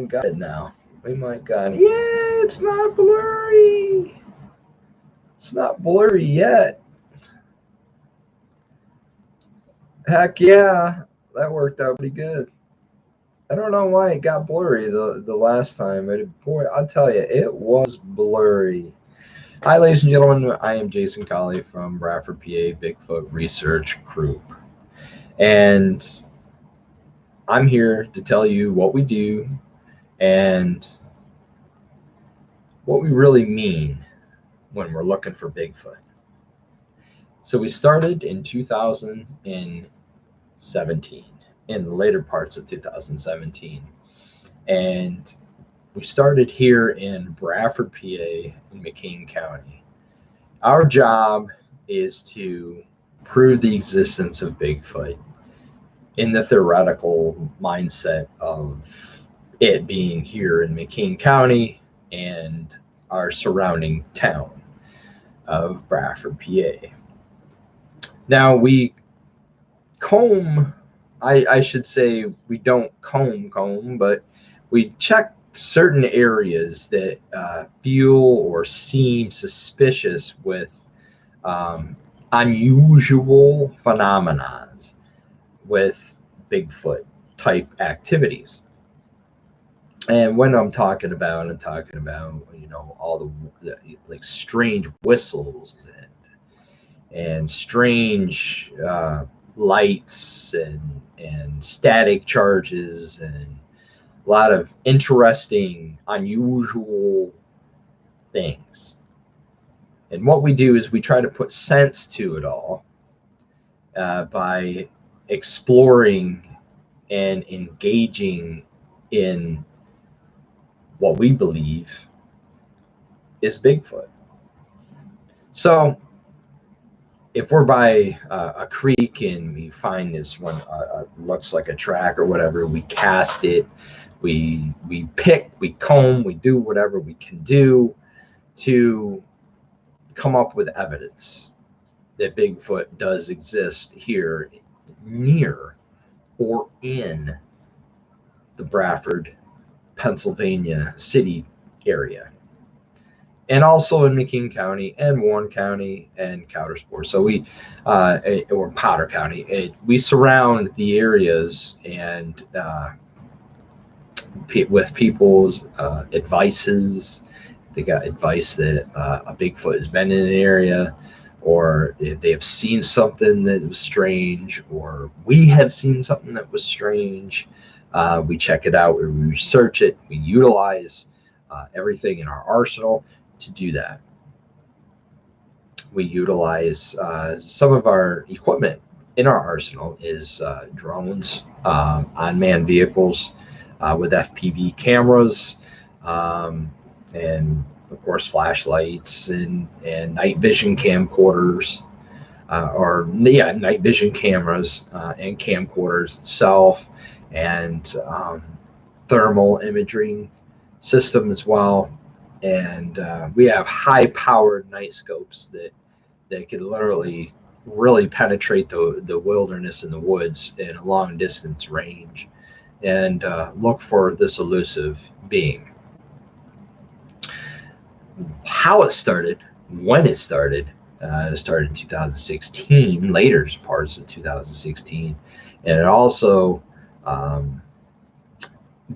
might got it now. We might got it. Yeah, it's not blurry. It's not blurry yet. Heck yeah, that worked out pretty good. I don't know why it got blurry the last time, but boy, I'll tell you, it was blurry. Hi, ladies and gentlemen. I am Jason Colley from Bradford, PA, Bigfoot Research Group. And I'm here to tell you what we do and what we really mean when we're looking for Bigfoot. So we started in 2017, in the later parts of 2017. And we started here in Bradford, PA, in McCain County. Our job is to prove the existence of Bigfoot in the theoretical mindset of it being here in McCain County and our surrounding town of Bradford, PA. Now we comb, I should say we don't comb, but we check certain areas that feel or seem suspicious with unusual phenomena with Bigfoot type activities. And when I'm talking about all the like strange whistles and strange lights and static charges and a lot of interesting, unusual things. And what we do is we try to put sense to it all by exploring and engaging in what we believe is Bigfoot. So if we're by a creek and we find this one looks like a track or whatever, we cast it, we pick, we comb, we do whatever we can do to come up with evidence that Bigfoot does exist here near or in the Bradford, Pennsylvania city area, and also in McCain County and Warren County and Coudersport. So or Potter County, we surround the areas and with people's advices. If they got advice that a Bigfoot has been in an area, or if they have seen something that was strange, or we have seen something that was strange, we check it out, we research it, we utilize everything in our arsenal to do that. We utilize some of our equipment in our arsenal is drones, unmanned vehicles with FPV cameras, and of course flashlights and night vision camcorders, night vision cameras and camcorders itself, and thermal imaging system as well. And we have high-powered night scopes that can literally really penetrate the wilderness and the woods in a long-distance range and look for this elusive being. How it started, when it started in 2016, later parts of 2016, and it also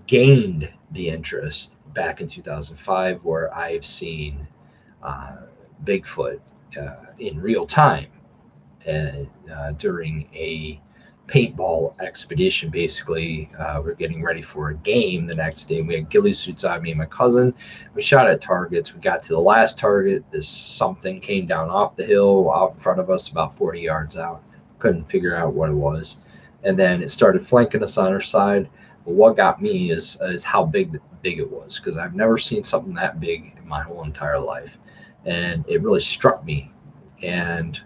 gained the interest back in 2005, where I've seen Bigfoot in real time during a paintball expedition. Basically, we're getting ready for a game the next day. We had ghillie suits on, me and my cousin. We shot at targets. We got to the last target. This something came down off the hill out in front of us, about 40 yards out. Couldn't figure out what it was. And then it started flanking us on our side. But what got me is how big it was, because I've never seen something that big in my whole entire life. And it really struck me. And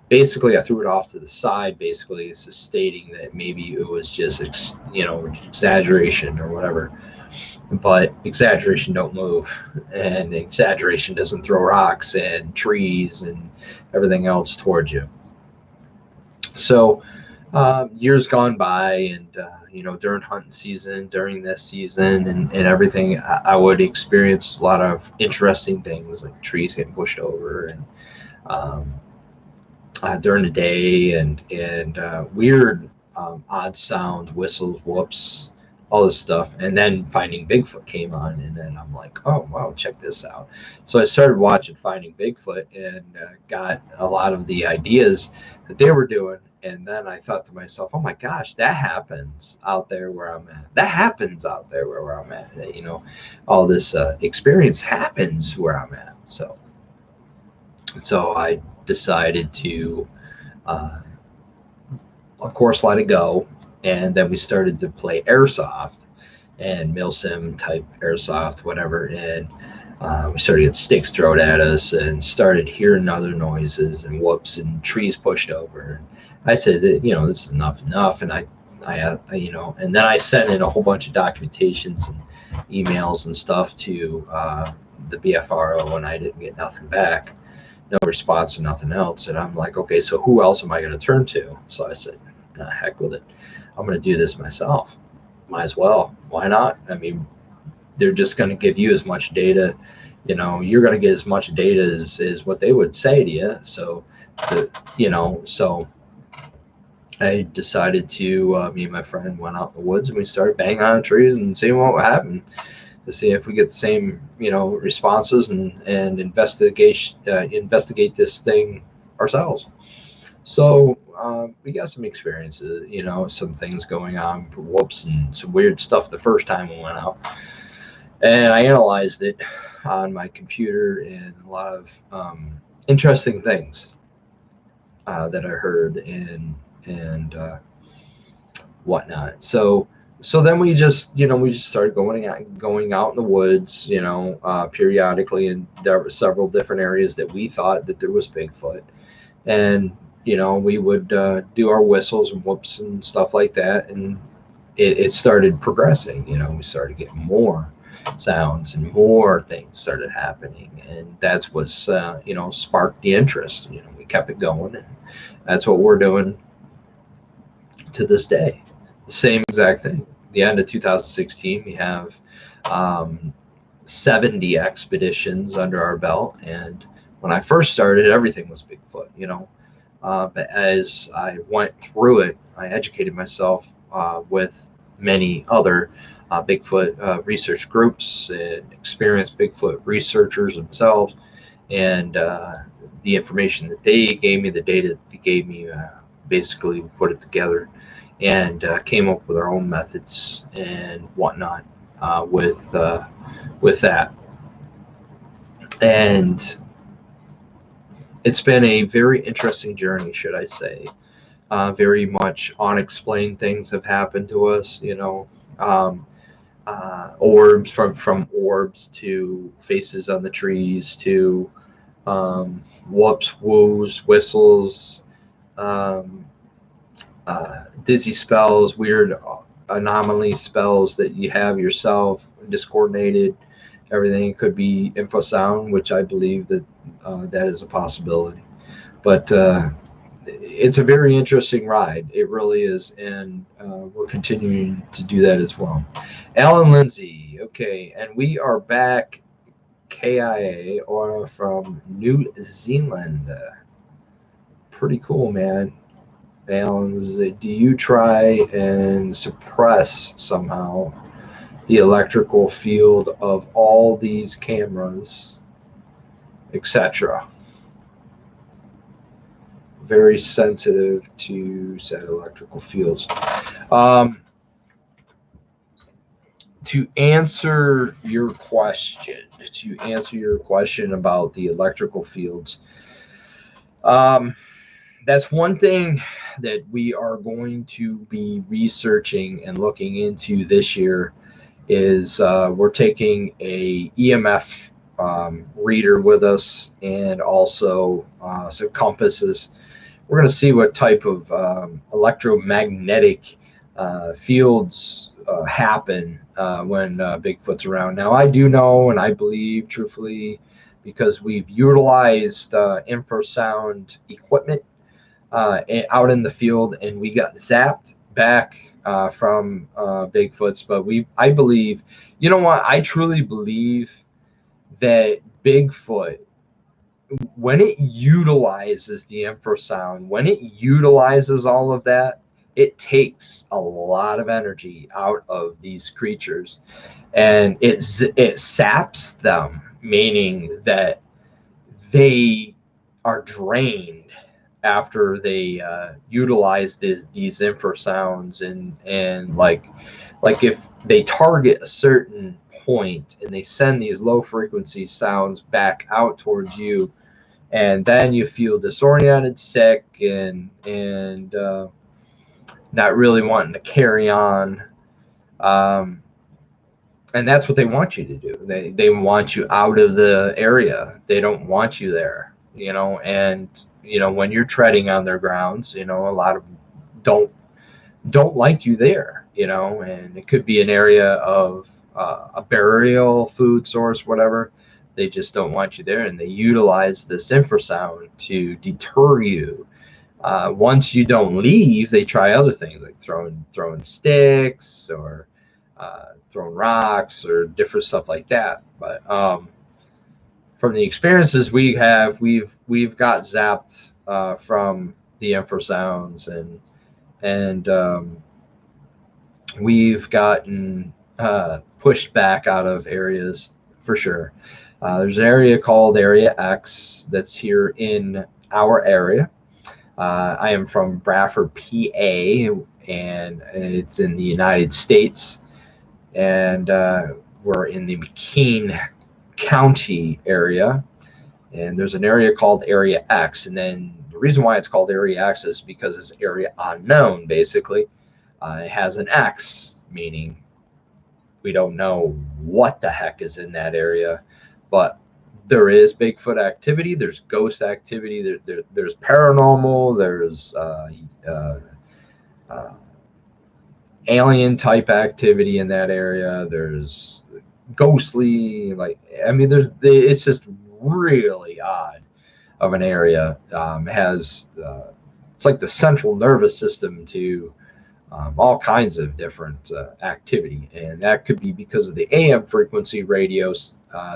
basically, I threw it off to the side. Basically, it's just stating that maybe it was just, exaggeration or whatever. But exaggeration don't move, and exaggeration doesn't throw rocks and trees and everything else towards you. So Years gone by, and during hunting season, during this season, and everything, I would experience a lot of interesting things like trees getting pushed over, and um, during the day, and weird odd sounds, whistles, whoops, all this stuff. And then Finding Bigfoot came on, and then I'm like, oh wow, check this out. So I started watching Finding Bigfoot, and got a lot of the ideas that they were doing. And then I thought to myself, oh my gosh, that happens out there where I'm at. That happens out there where I'm at. All this experience happens where I'm at. So I decided to, uh, of course, let it go. And then we started to play airsoft and milsim type airsoft, whatever. And we started to get sticks thrown at us and started hearing other noises and whoops and trees pushed over. I said, this is enough. And and then I sent in a whole bunch of documentations and emails and stuff to the BFRO, and I didn't get nothing back. No response or nothing else. And I'm like, okay, so who else am I going to turn to? So I said, nah, heck with it. I'm going to do this myself. Might as well. Why not? I mean, they're just going to give you as much data. You're going to get as much data as what they would say to you. So, so I decided to, me and my friend went out in the woods and we started banging on trees and seeing what would happen, to see if we get the same, responses, and investigate this thing ourselves. So we got some experiences, some things going on, whoops, and some weird stuff the first time we went out. And I analyzed it on my computer, and a lot of interesting things that I heard and whatnot. So then we just started going out in the woods, periodically, and there were several different areas that we thought that there was Bigfoot. And we would do our whistles and whoops and stuff like that, and it started progressing. We started getting more sounds and more things started happening, and that's what sparked the interest. We kept it going, and that's what we're doing to this day. The same exact thing. The end of 2016, we have 70 expeditions under our belt, and when I first started, everything was Bigfoot. But as I went through it, I educated myself with many other Bigfoot research groups and experienced Bigfoot researchers themselves, and the information that they gave me, the data that they gave me, basically put it together and came up with our own methods and whatnot with that. And it's been a very interesting journey, should I say. Very much unexplained things have happened to us, orbs, from orbs to faces on the trees to whoops, woos, whistles, dizzy spells, weird anomaly spells that you have yourself, discoordinated. Everything could be infrasound, which I believe that that is a possibility. But it's a very interesting ride. It really is, and we're continuing to do that as well. Alan Lindsay, okay, and we are back, KIA, or from New Zealand. Pretty cool, man. Alan, do you try and suppress somehow the electrical field of all these cameras, etc.? Very sensitive to said electrical fields. To answer your question about the electrical fields, that's one thing that we are going to be researching and looking into this year. Is we're taking a EMF reader with us, and also some compasses. We're going to see what type of electromagnetic fields happen when Bigfoot's around. Now, I do know, and I believe truthfully, because we've utilized infrasound equipment out in the field, and we got zapped back from Bigfoots. But I believe, you know what? I truly believe that Bigfoot, when it utilizes the infrasound, when it utilizes all of that, it takes a lot of energy out of these creatures, and it saps them, meaning that they are drained after they utilize these infrasounds, and like if they target a certain point and they send these low frequency sounds back out towards you, and then you feel disoriented, sick, and not really wanting to carry on. Um, and that's what they want you to do. They want you out of the area. They don't want you there, and when you're treading on their grounds, a lot of them don't like you there, and it could be an area of a burial, food source, whatever. They just don't want you there, and they utilize this infrasound to deter you. Once you don't leave, they try other things like throwing sticks, or throwing rocks, or different stuff like that. But from the experiences we've got zapped from the infrasounds, and we've gotten pushed back out of areas for sure. There's an area called Area X that's here in our area. I am from Bradford, PA, and it's in the United States. And we're in the McKean County area. And there's an area called Area X. And then the reason why it's called Area X is because it's area unknown, basically. It has an X, meaning we don't know what the heck is in that area. But there is Bigfoot activity, there's ghost activity, there's paranormal, there's alien type activity in that area, there's ghostly, it's just really odd of an area. Has it's like the central nervous system to all kinds of different activity, and that could be because of the AM frequency radio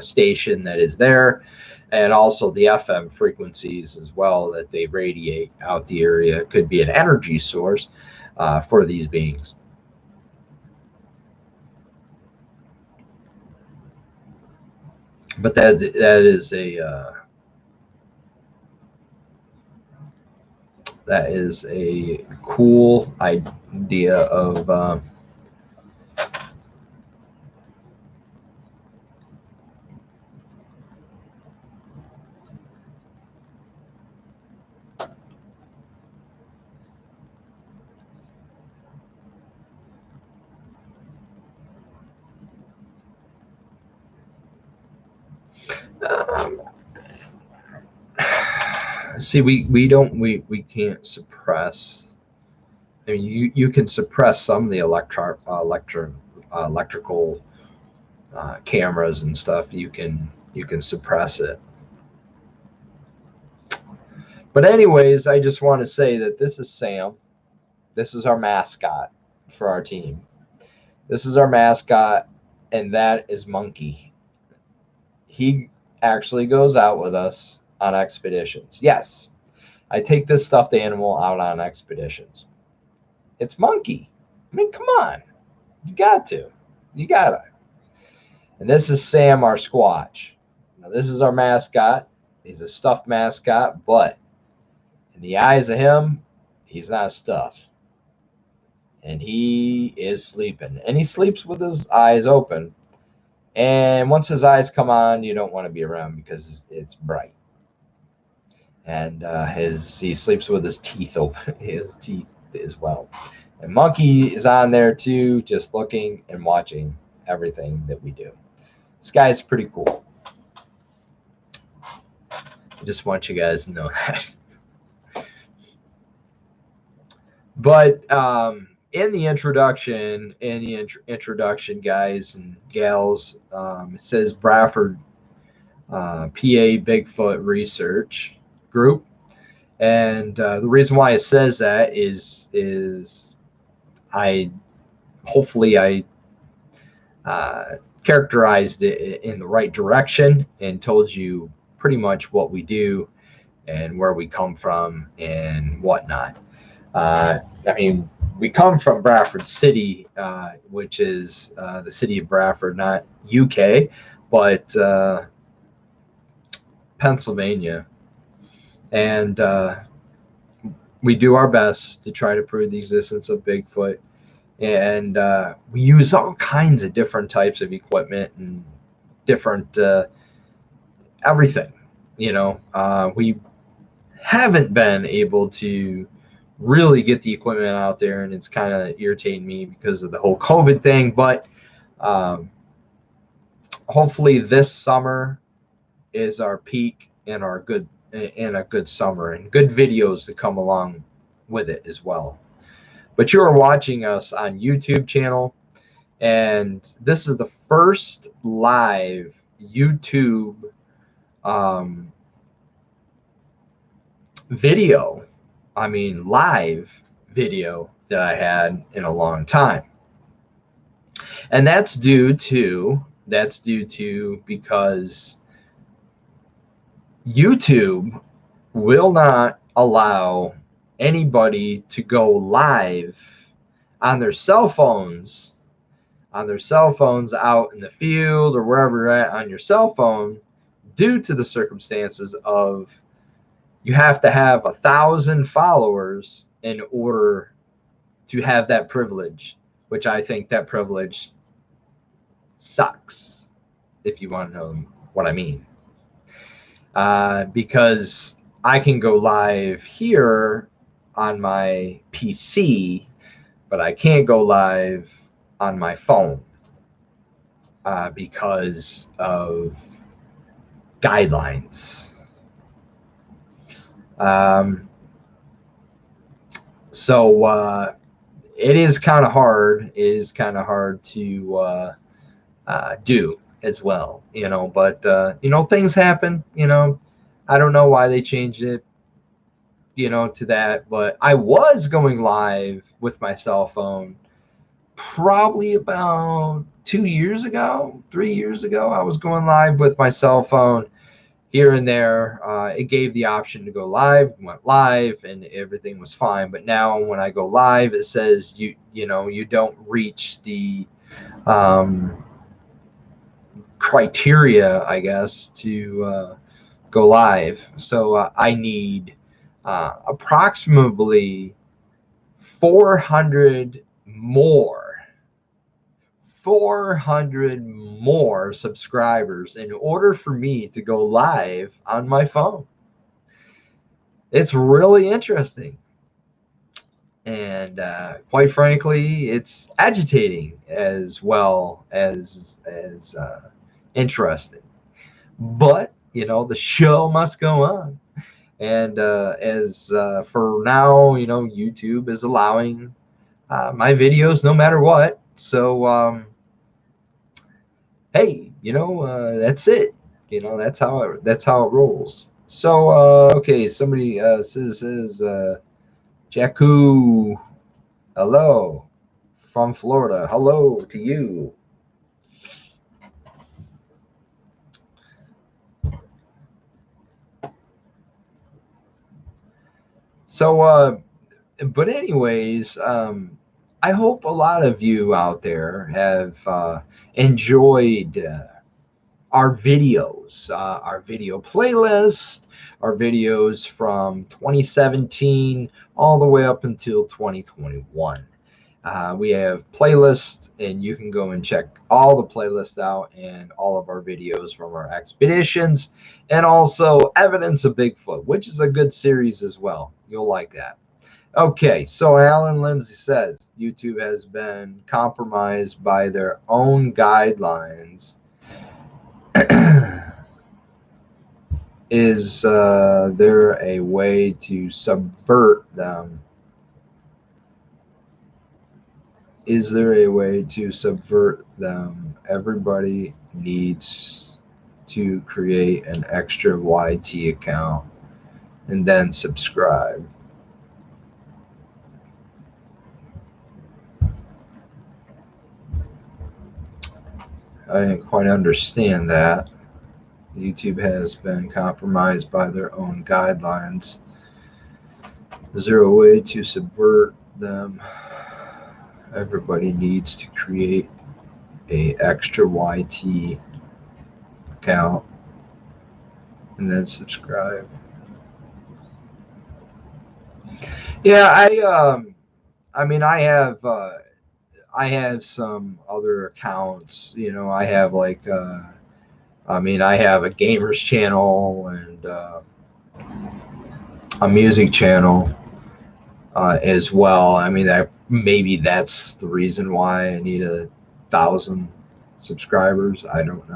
station that is there, and also the FM frequencies as well that they radiate out the area. It could be an energy source for these beings. But that is a cool idea of see, we can't suppress. I mean, you can suppress some of the electrical cameras and stuff. You can suppress it. But anyways, I just want to say that this is Sam. This is our mascot for our team. This is our mascot, and that is Monkey. He actually goes out with us on expeditions. Yes, I take this stuffed animal out on expeditions. It's Monkey. I mean, come on. You got to. You gotta. And this is Sam, our Squatch. Now, this is our mascot. He's a stuffed mascot, but in the eyes of him, he's not stuffed. And he is sleeping. And he sleeps with his eyes open. And once his eyes come on, you don't want to be around because it's bright. And he sleeps with his teeth open, his teeth as well. And Monkey is on there too, just looking and watching everything that we do. This guy's pretty cool. I just want you guys to know that. But in the introduction, guys and gals, it says Bradford, PA Bigfoot Research Group. And the reason why it says that is I hopefully I characterized it in the right direction and told you pretty much what we do and where we come from and whatnot. I mean, we come from Bradford City, which is the city of Bradford, not UK, but Pennsylvania. And we do our best to try to prove the existence of Bigfoot. And we use all kinds of different types of equipment and different everything. We haven't been able to really get the equipment out there, and it's kind of irritating me because of the whole COVID thing. But hopefully this summer is our peak and our good and a good summer and good videos to come along with it as well. But you are watching us on YouTube channel, and this is the first live YouTube video, live video that I had in a long time. And that's due to because YouTube will not allow anybody to go live on their cell phones out in the field or wherever you're at on your cell phone, due to the circumstances of you have to have 1,000 followers in order to have that privilege, which I think that privilege sucks, if you want to know what I mean. Because I can go live here on my PC, but I can't go live on my phone because of guidelines. So it is kind of hard. It is kind of hard to do as well, but things happen. I don't know why they changed it, to that, but I was going live with my cell phone probably about 2 years ago, 3 years ago. I was going live with my cell phone here and there. It gave the option to go live, went live, and everything was fine. But now when I go live, it says you don't reach the criteria, I guess, to go live. So I need approximately 400 more subscribers in order for me to go live on my phone. It's really interesting, and quite frankly, it's agitating as well as interesting. But the show must go on, and as for now, YouTube is allowing my videos no matter what. So hey, that's it. That's how it rolls. So okay, somebody says Jakku, hello from Florida. Hello to you. So but anyways, I hope a lot of you out there have enjoyed our videos, our video playlist, our videos from 2017 all the way up until 2021. We have playlists, and you can go and check all the playlists out and all of our videos from our expeditions, and also Evidence of Bigfoot, which is a good series as well. You'll like that. Okay, so Alan Lindsay says YouTube has been compromised by their own guidelines. Is there a way to subvert them? Is there a way to subvert them? Everybody needs to create an extra YT account and then subscribe. I didn't quite understand that. YouTube has been compromised by their own guidelines. Is there a way to subvert them? Everybody needs to create a extra YT account and then subscribe. Yeah, I mean, I have some other accounts. You know, I have like I have a gamers channel and a music channel as well. I mean, maybe that's the reason why I need 1,000 subscribers. I don't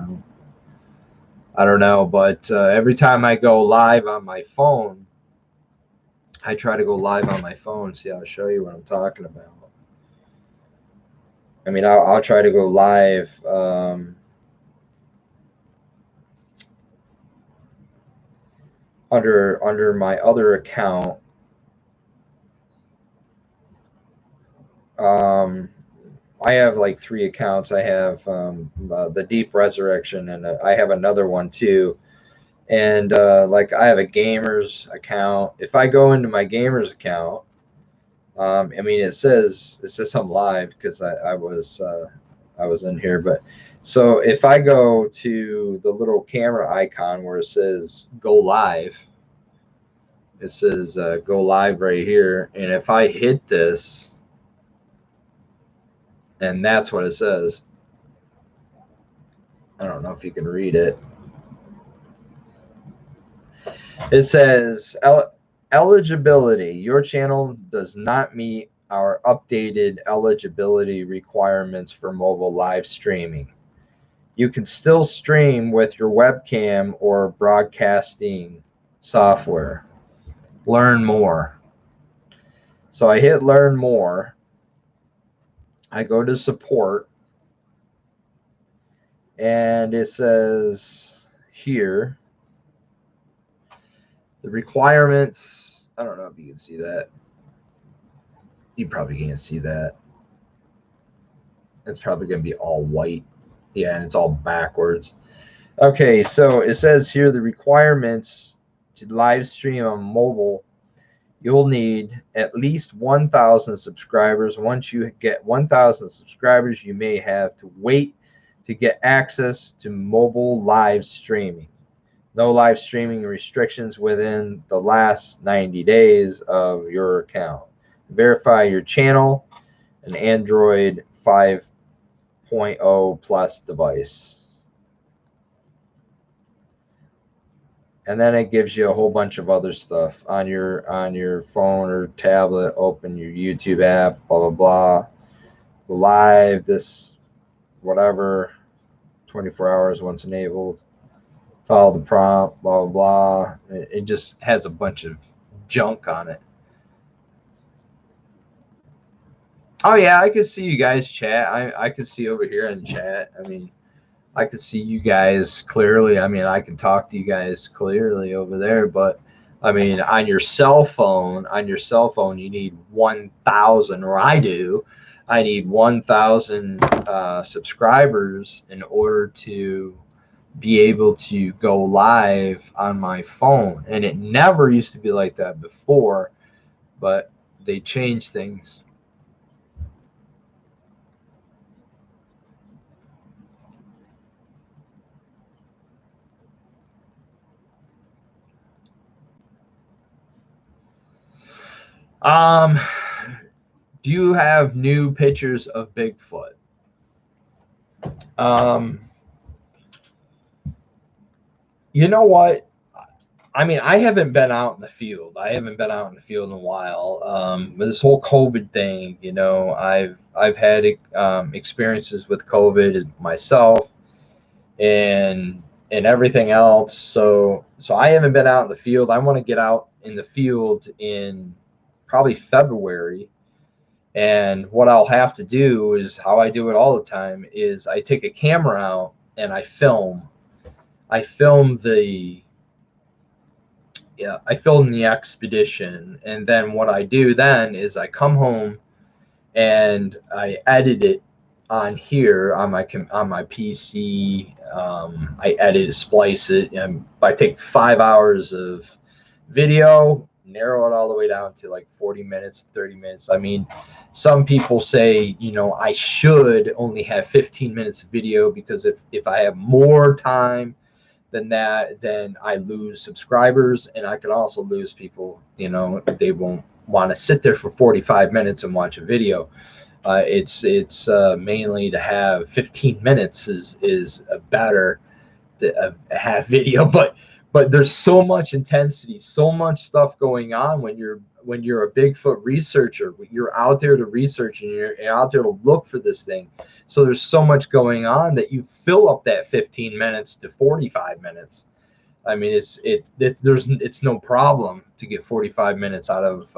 know, but every time I go live on my phone, I try to go live on my phone. See, I'll show you what I'm talking about. I mean, I'll try to go live under my other account. I have like 3 accounts. I have the Deep Resurrection, and I have another one too. And like I have a gamers account. If I go into my gamers account, I mean it says I'm live because I was in here. But so if I go to the little camera icon where it says go live, it says go live right here, and if I hit this, and that's what it says. I don't know if you can read it. It says eligibility. Your channel does not meet our updated eligibility requirements for mobile live streaming. You can still stream with your webcam or broadcasting software. Learn more. So I hit learn more. I go to support, and it says here the requirements. I don't know if you can see that. You probably can't see that. It's probably going to be all white. Yeah, and it's all backwards. Okay, so it says here the requirements to live stream on mobile. You'll need at least 1,000 subscribers. Once you get 1,000 subscribers, you may have to wait to get access to mobile live streaming. No live streaming restrictions within the last 90 days of your account. Verify your channel, an Android 5.0 plus device. And then it gives you a whole bunch of other stuff on your phone or tablet. Open your YouTube app, blah blah blah. Go live, this whatever, 24 hours once enabled. Follow the prompt, blah blah blah. It just has a bunch of junk on it. Oh yeah, I can see you guys chat. I can see over here in chat. I mean, I can see you guys clearly. I mean, I can talk to you guys clearly over there, but I mean, on your cell phone, you need 1,000, or I do. I need 1,000 subscribers in order to be able to go live on my phone. And it never used to be like that before, but they changed things. Do you have new pictures of Bigfoot? You know what? I mean, I haven't been out in the field. I haven't been out in the field in a while. But this whole COVID thing, you know, I've had experiences with COVID myself, and everything else. So I haven't been out in the field. I want to get out in the field in probably February. And what I'll have to do is how I do it all the time is I take a camera out and I film the yeah, I filmed the expedition, and then what I do then is I come home and I edit it on here on my PC. I edit, splice it, and I take 5 hours of video, narrow it all the way down to like 40 minutes, 30 minutes. I mean, some people say, I should only have 15 minutes of video, because if I have more time than that, then I lose subscribers, and I can also lose people. They won't want to sit there for 45 minutes and watch a video. It's mainly to have 15 minutes is a better to have video, but there's so much intensity, so much stuff going on when you're a Bigfoot researcher. You're out there to research, and you're out there to look for this thing. So there's so much going on that you fill up that 15 minutes to 45 minutes. I mean, it's no problem to get 45 minutes out of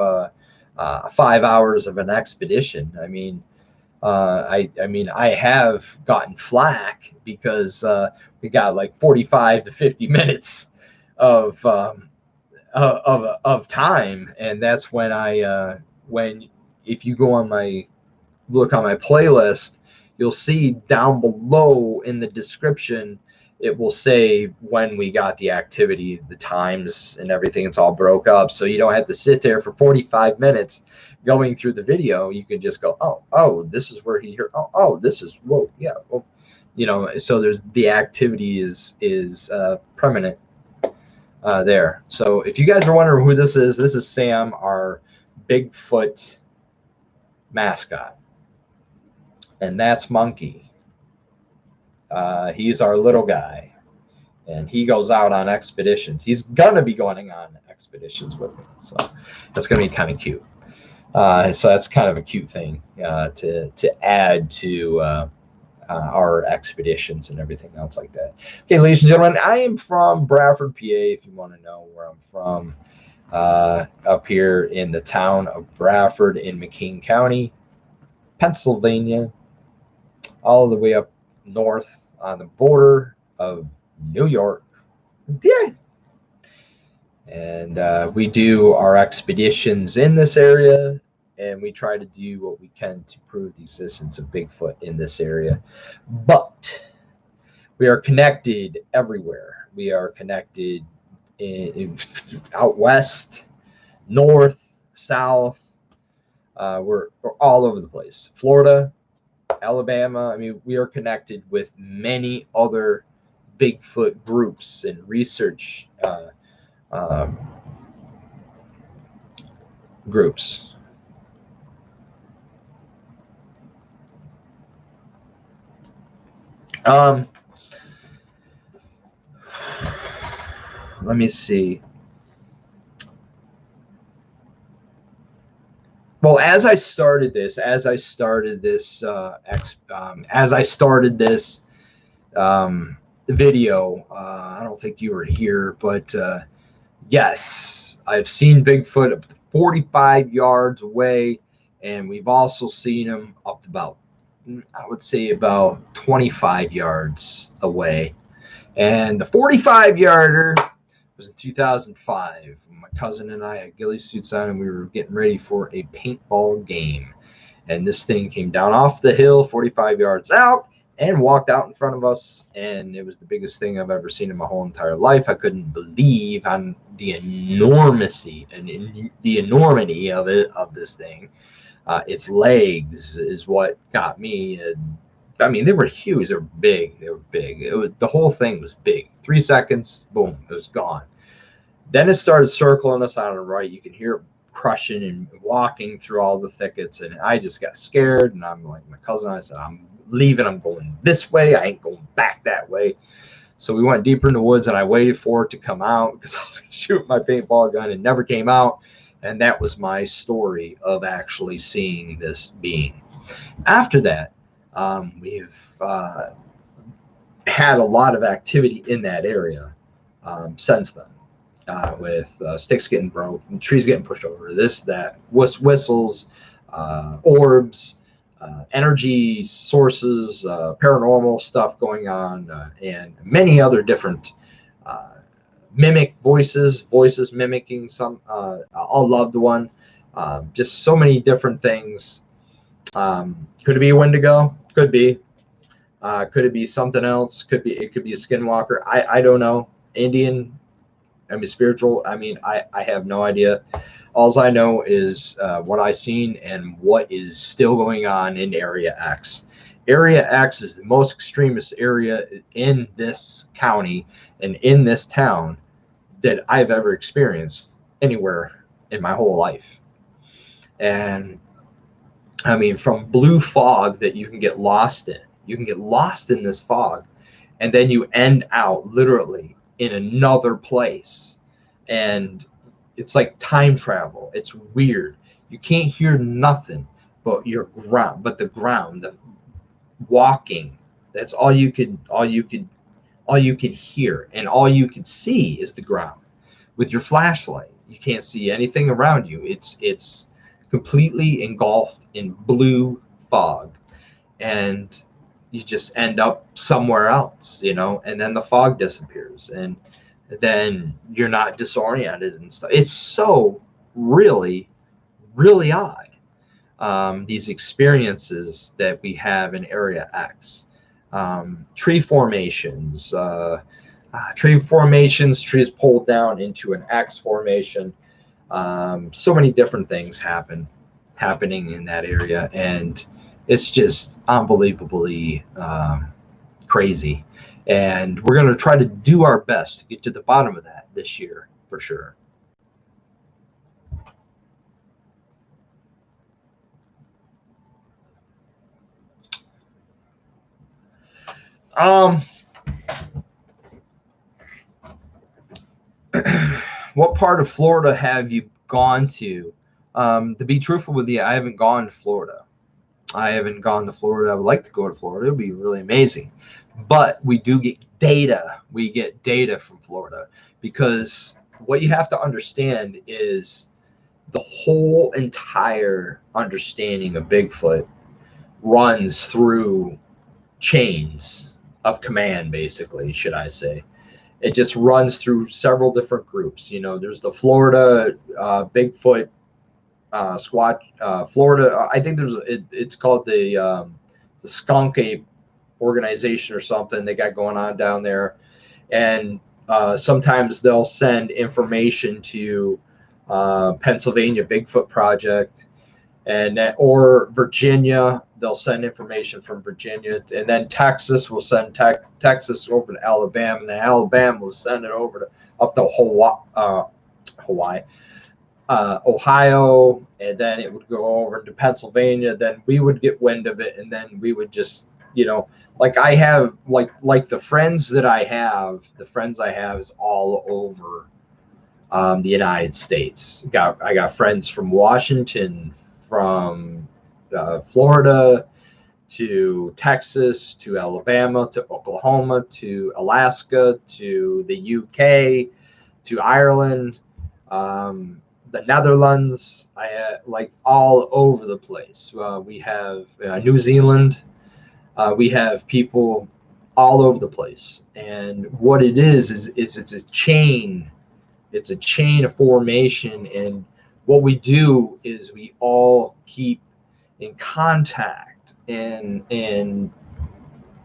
5 hours of an expedition. I mean, I have gotten flack because we got like 45 to 50 minutes of time, and that's when if you go on look on my playlist, you'll see down below in the description, it will say when we got the activity, the times and everything. It's all broke up, so you don't have to sit there for 45 minutes going through the video. You can just go, oh, this is where he here. Oh, this is, whoa, yeah. Oh, so there's the activity is permanent there. So if you guys are wondering who this is Sam, our Bigfoot mascot, and that's Monkey. He's our little guy, and he goes out on expeditions. He's gonna be going on expeditions with me, so that's gonna be kind of cute. So that's kind of a cute thing to add to our expeditions and everything else like that. Okay, ladies and gentlemen, I am from Bradford, PA. If you want to know where I'm from, up here in the town of Bradford in McKean County, Pennsylvania, all the way up north on the border of New York. Yeah. And we do our expeditions in this area, and we try to do what we can to prove the existence of Bigfoot in this area. But we are connected everywhere. We are connected out west, north, south. We're all over the place. Florida, Alabama. I mean, we are connected with many other Bigfoot groups and research groups. Let me see. Well, as I started this video, I don't think you were here, but yes, I've seen Bigfoot up to 45 yards away, and we've also seen him up to about, I would say, about 25 yards away. And the 45-yarder was in 2005. My cousin and I had ghillie suits on, and we were getting ready for a paintball game. And this thing came down off the hill 45 yards out and walked out in front of us. And it was the biggest thing I've ever seen in my whole entire life. I couldn't believe on the enormity of this thing. Its legs is what got me. I mean, they were huge. They were big. The whole thing was big. 3 seconds, boom, it was gone. Then it started circling us on the right. You can hear it crushing and walking through all the thickets. And I just got scared. And I'm like, my cousin, I said, I'm leaving. I'm going this way. I ain't going back that way. So we went deeper in the woods, and I waited for it to come out because I was going to shoot my paintball gun. It never came out. And that was my story of actually seeing this being. After that, we've had a lot of activity in that area since then, with sticks getting broke, and trees getting pushed over, this, that, whistles, orbs, energy sources, paranormal stuff going on, and many other different mimic voices mimicking a loved one. Just so many different things. Could it be a Wendigo? Could be. Could it be something else? It could be a skinwalker. I don't know. Indian, I mean spiritual. I mean I have no idea. All I know is what I seen and what is still going on in Area X. Area X is the most extremist area in this county and in this town that I've ever experienced anywhere in my whole life. And I mean, from blue fog that you can get lost in. You can get lost in this fog, and then you end out literally in another place. And it's like time travel. It's weird. You can't hear nothing but the ground, the walking. That's all you could hear, and all you could see is the ground with your flashlight. You can't see anything around you. It's completely engulfed in blue fog, and you just end up somewhere else, and then the fog disappears, and then you're not disoriented and stuff. It's so really, really odd. These experiences that we have in Area X, tree formations, trees pulled down into an X formation. So many different things happening in that area, and it's just unbelievably crazy. And we're going to try to do our best to get to the bottom of that this year for sure. What part of Florida have you gone to? To be truthful with you, I haven't gone to Florida. I would like to go to Florida. It would be really amazing. But we do get data. We get data from Florida, because what you have to understand is the whole entire understanding of Bigfoot runs through chains of command, basically, should I say. It just runs through several different groups. There's the Florida Bigfoot squad, Florida. I think it's called the Skunk Ape organization or something they got going on down there. And sometimes they'll send information to Pennsylvania Bigfoot Project, or Virginia. They'll send information from Virginia, and then Texas will send Texas over to Alabama, and then Alabama will send it over up to Hawaii, Ohio, and then it would go over to Pennsylvania. Then we would get wind of it, and then we would just, like I have, like the friends I have is all over the United States. I got friends from Washington, from Florida, to Texas, to Alabama, to Oklahoma, to Alaska, to the UK, to Ireland, the Netherlands, like all over the place. We have New Zealand. We have people all over the place. And what it is it's a chain. It's a chain of formation. And what we do is we all keep in contact and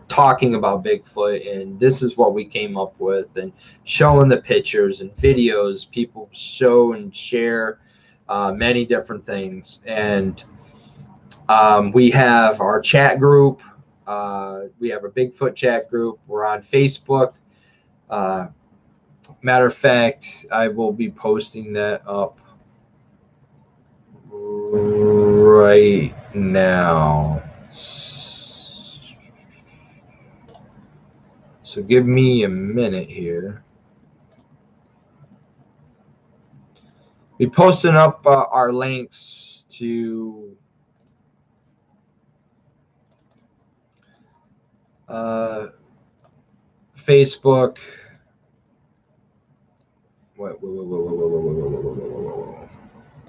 talking about Bigfoot, and this is what we came up with, and showing the pictures and videos. People show and share many different things, and we have our chat group. We have a Bigfoot chat group. We're on Facebook. Matter of fact, I will be posting that up right now. So give me a minute here. We posted up our links to Facebook. Whoa.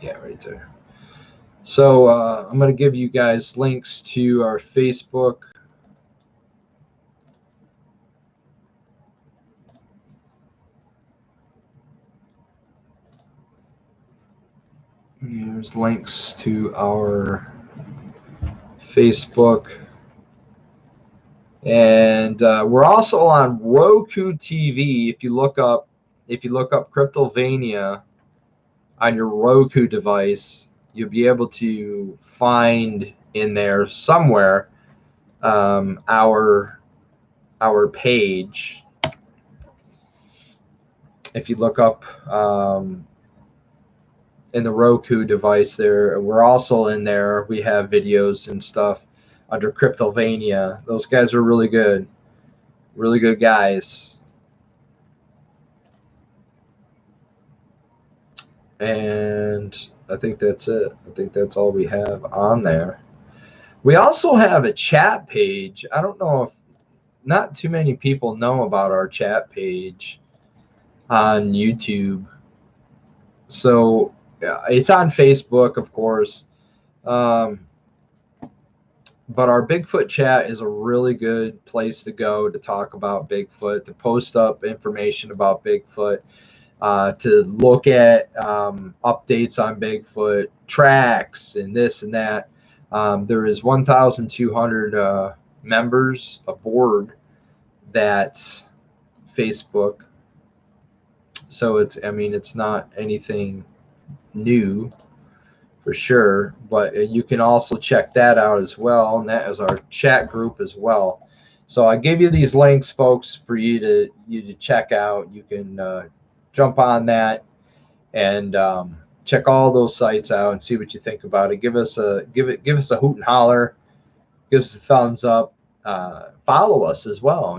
Yeah, right there. So I'm going to give you guys links to our Facebook. There's links to our Facebook. And we're also on Roku TV. If you look up Cryptovania on your Roku device, you'll be able to find in there somewhere our page. If you look up in the Roku device there, we're also in there. We have videos and stuff under Cryptovania. Those guys are really good guys. And I think that's it. I think that's all we have on there. We also have a chat page. I don't know if not too many people know about our chat page on YouTube. So it's on Facebook, of course. But our Bigfoot chat is a really good place to go to talk about Bigfoot, to post up information about Bigfoot, to look at updates on Bigfoot, tracks, and this and that. There is 1,200 members aboard that Facebook. So it's not anything new for sure, but you can also check that out as well, and that is our chat group as well. So I give you these links, folks, for you to check out. You can jump on that and check all those sites out and see what you think about it. Give us a hoot and holler, give us a thumbs up, follow us as well,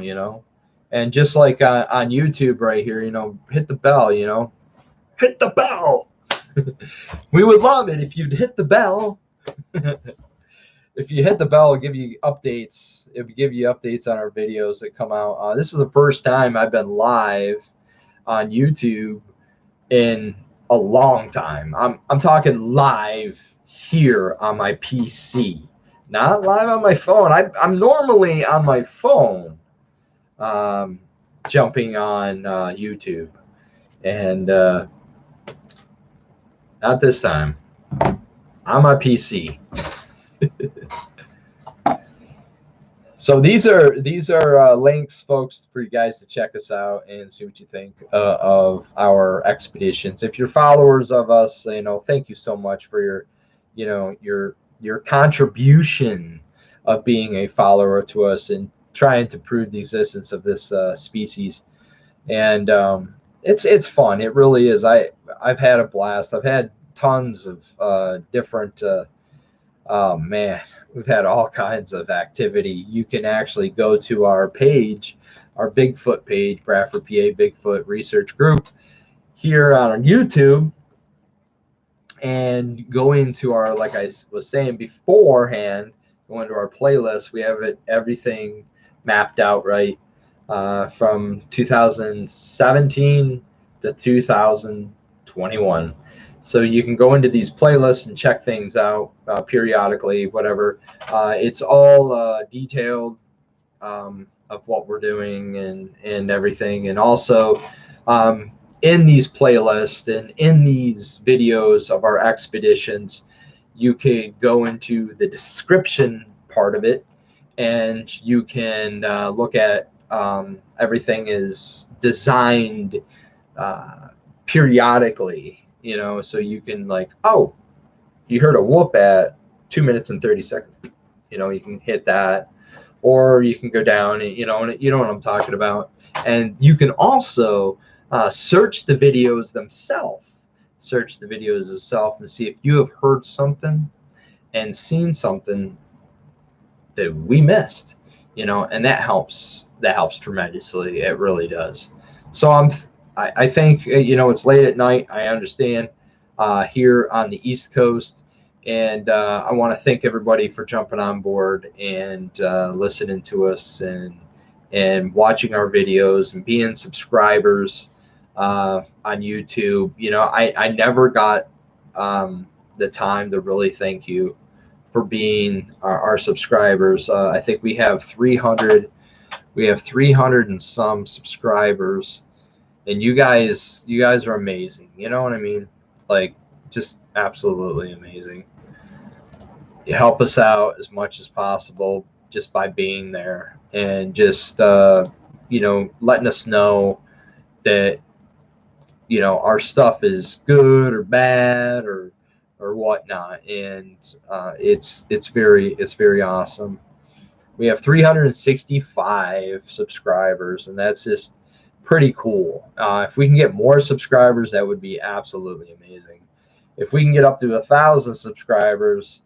and just like on YouTube right here, hit the bell, hit the bell. We would love it if you'd hit the bell. If you hit the bell, it'll give you updates. It'll give you updates on our videos that come out. This is the first time I've been live on YouTube in a long time. I'm talking live here on my PC, not live on my phone. I'm normally on my phone, jumping on YouTube, and not this time. On my PC. So these are links, folks, for you guys to check us out and see what you think of our expeditions. If you're followers of us, thank you so much for your contribution of being a follower to us and trying to prove the existence of this species. And it's fun. It really is. I've had a blast. I've had tons of different. Oh man, we've had all kinds of activity. You can actually go to our page, our Bigfoot page, Bradford, PA Bigfoot Research Group, here on YouTube, and go into our, like I was saying beforehand, go into our playlist. We have everything mapped out right from 2017 to 2021. So you can go into these playlists and check things out periodically, whatever. It's all detailed of what we're doing and everything. And also in these playlists and in these videos of our expeditions, you can go into the description part of it, and you can look at everything is designed periodically. So you can oh, you heard a whoop at 2 minutes and 30 seconds. You can hit that, or you can go down and you know what I'm talking about. And you can also search the videos themselves. And see if you have heard something and seen something that we missed. And that helps tremendously. It really does. So I think, it's late at night. I understand here on the East Coast. And I want to thank everybody for jumping on board and listening to us and watching our videos and being subscribers on YouTube. I never got the time to really thank you for being our subscribers. I think we have 300 and some subscribers. And you guys are amazing. You know what I mean? just absolutely amazing. You help us out as much as possible just by being there and just letting us know that our stuff is good or bad or whatnot, and it's very awesome. We have 365 subscribers, and that's just pretty cool. If we can get more subscribers, that would be absolutely amazing. If we can get up to 1,000 subscribers,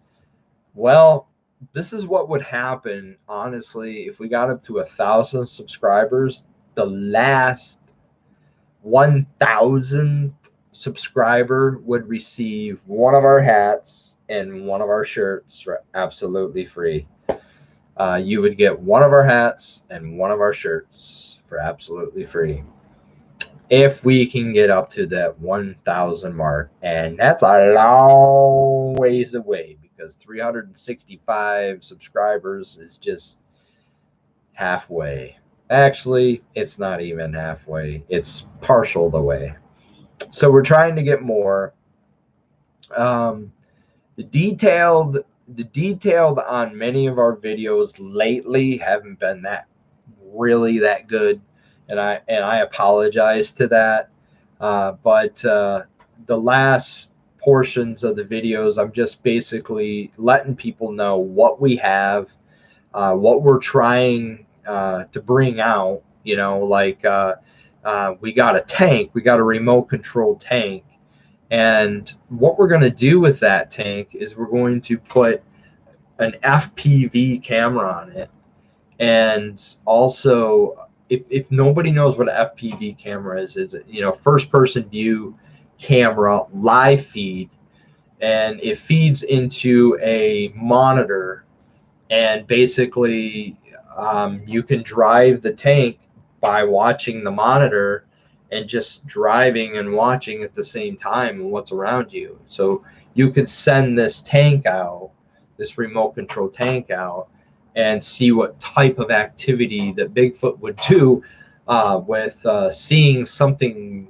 well, this is what would happen, honestly, if we got up to 1,000 subscribers. The last 1,000th subscriber would receive one of our hats and one of our shirts for absolutely free. You would get one of our hats and one of our shirts for absolutely free if we can get up to that 1,000 mark. And that's a long ways away because 365 subscribers is just halfway. Actually, it's not even halfway. It's partial the way. So we're trying to get more. The detailed on many of our videos lately haven't been that good, and I apologize to that. But the last portions of the videos, I'm just basically letting people know what we have, what we're trying to bring out. Like we got a tank, we got a remote controlled tank. And what we're going to do with that tank is we're going to put an FPV camera on it. And also, if nobody knows what an FPV camera is first person view camera, live feed, and it feeds into a monitor. And basically, you can drive the tank by watching the monitor and just driving and watching at the same time what's around you. So you could send this tank out, this remote control tank out, and see what type of activity that Bigfoot would do with seeing something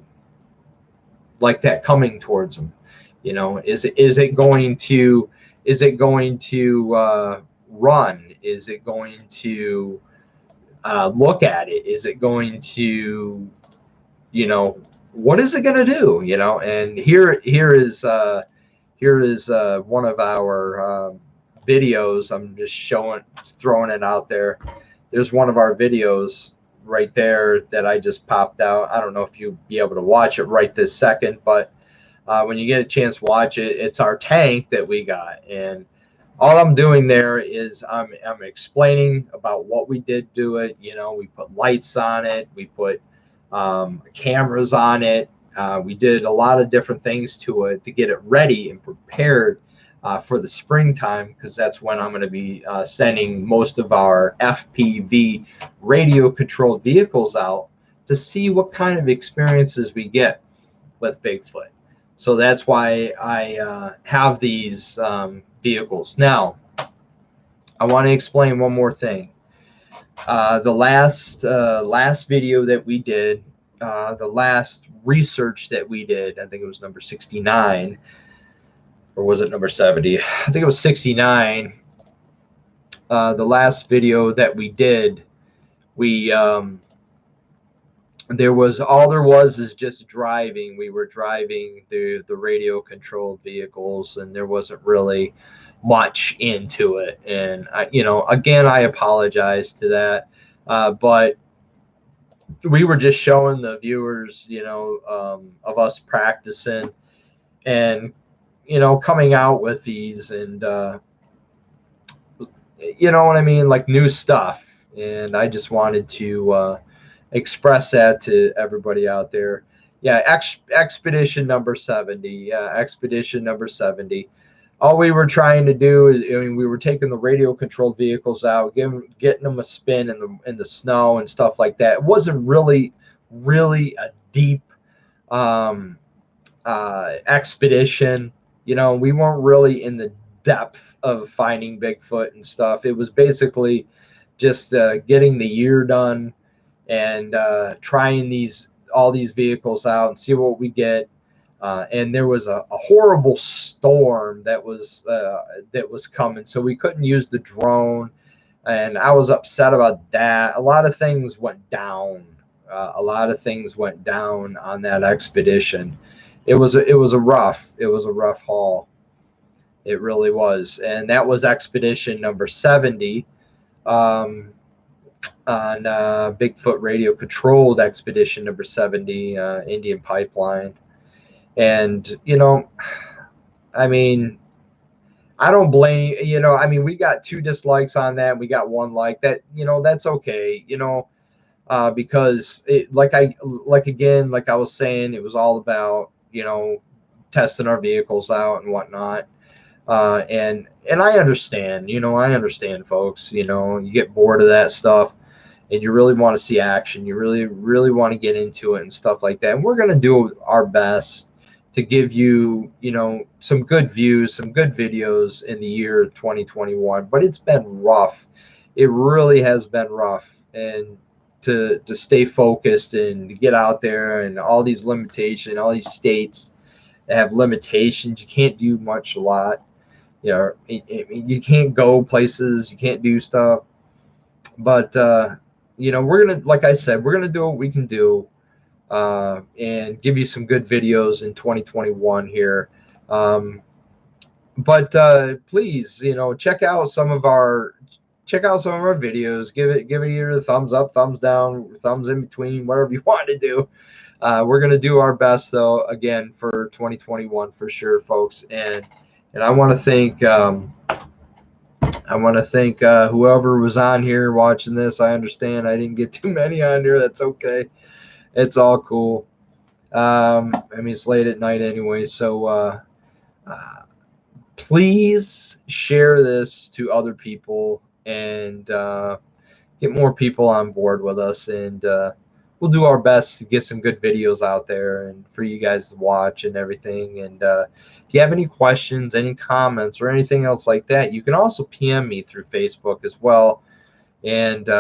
like that coming towards him. Is it going to run? Is it going to look at it? Is it going to what is it going to do? And here is one of our videos. I'm just throwing it out there. There's one of our videos right there that I just popped out. I don't know if you'll be able to watch it right this second, but when you get a chance, watch it. It's our tank that we got, and all I'm doing there is I'm explaining about what we did to it. We put lights on it, we put cameras on it. We did a lot of different things to it to get it ready and prepared for the springtime, because that's when I'm going to be sending most of our FPV radio controlled vehicles out to see what kind of experiences we get with Bigfoot. So that's why I have these vehicles. Now, I want to explain one more thing. The last video that we did, the last research that we did, I think it was number 69, or was it number 70? I think it was 69. The last video that we did, we there was is just driving. We were driving the radio controlled vehicles, and there wasn't really much into it. And again, I apologize to that, but we were just showing the viewers, of us practicing and coming out with these, and you know what I mean, like new stuff. And I just wanted to express that to everybody out there. Yeah, expedition number 70. Yeah, expedition number 70. All we were trying to do is, we were taking the radio controlled vehicles out, getting them a spin in the snow and stuff like that. It wasn't really a deep expedition. We weren't really in the depth of finding Bigfoot and stuff. It was basically just getting the year done and trying all these vehicles out and see what we get. And there was a horrible storm that was coming, so we couldn't use the drone, and I was upset about that. A lot of things went down. A lot of things went down on that expedition. It was a rough haul. It really was, and that was expedition number 70. Um, on Bigfoot radio controlled expedition number 70, Indian Pipeline. And, I mean, I don't blame, I mean, we got 2 dislikes on that. We got 1 like that, that's okay, because like I was saying, it was all about, testing our vehicles out and whatnot. And I understand, folks, you get bored of that stuff and you really want to see action. You really, really want to get into it and stuff like that. And we're going to do our best to give you, some good views, some good videos in the year 2021. But it's been rough. It really has been rough. And to stay focused and to get out there, and all these limitations, all these states that have limitations, you can't do much, a lot. You can't go places, you can't do stuff. But we're gonna, like I said, we're gonna do what we can do, and give you some good videos in 2021 here. But please, check out some of our videos. Give it either a thumbs up, thumbs down, thumbs in between, whatever you want to do. We're gonna do our best, though, again, for 2021 for sure, folks. And I want to thank. Whoever was on here watching this. I understand I didn't get too many on here. That's okay. It's all cool. I mean, it's late at night anyway. So please share this to other people, and get more people on board with us. And we'll do our best to get some good videos out there and for you guys to watch and everything. And if you have any questions, any comments, or anything else like that, you can also PM me through Facebook as well. And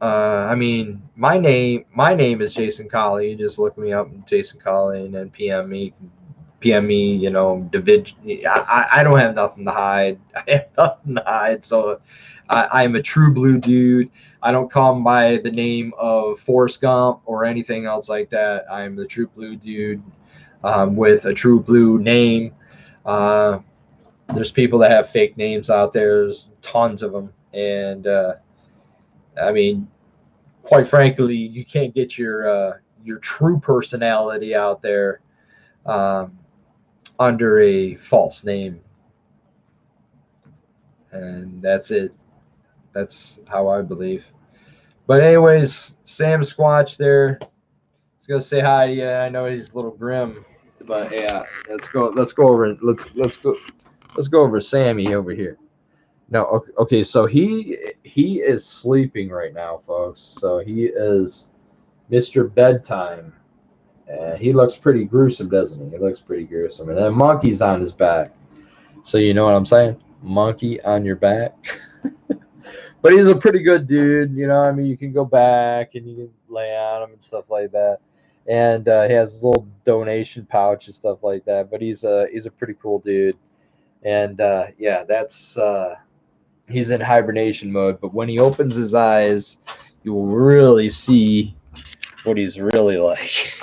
I mean, my name is Jason Colley. You just look me up, Jason Colley, and then PM me. I don't have nothing to hide. I have nothing to hide. So I'm a true blue dude. I don't come by the name of Forrest Gump or anything else like that. I'm the true blue dude, with a true blue name. There's people that have fake names out there. There's tons of them. And I mean, quite frankly, you can't get your true personality out there under a false name. And that's it. That's how I believe. But anyways, Sam Squatch there. He's gonna say hi to you. I know he's a little grim, but yeah, let's go over Sammy over here. No, okay, so he is sleeping right now, folks. So he is Mr. Bedtime. And he looks pretty gruesome, doesn't he? He looks pretty gruesome. And then Monkey's on his back. So you know what I'm saying? Monkey on your back. But he's a pretty good dude. I mean, you can go back and you can lay on him and stuff like that. And he has a little donation pouch and stuff like that. But he's a pretty cool dude. And yeah, that's he's in hibernation mode. But when he opens his eyes, you will really see what he's really like.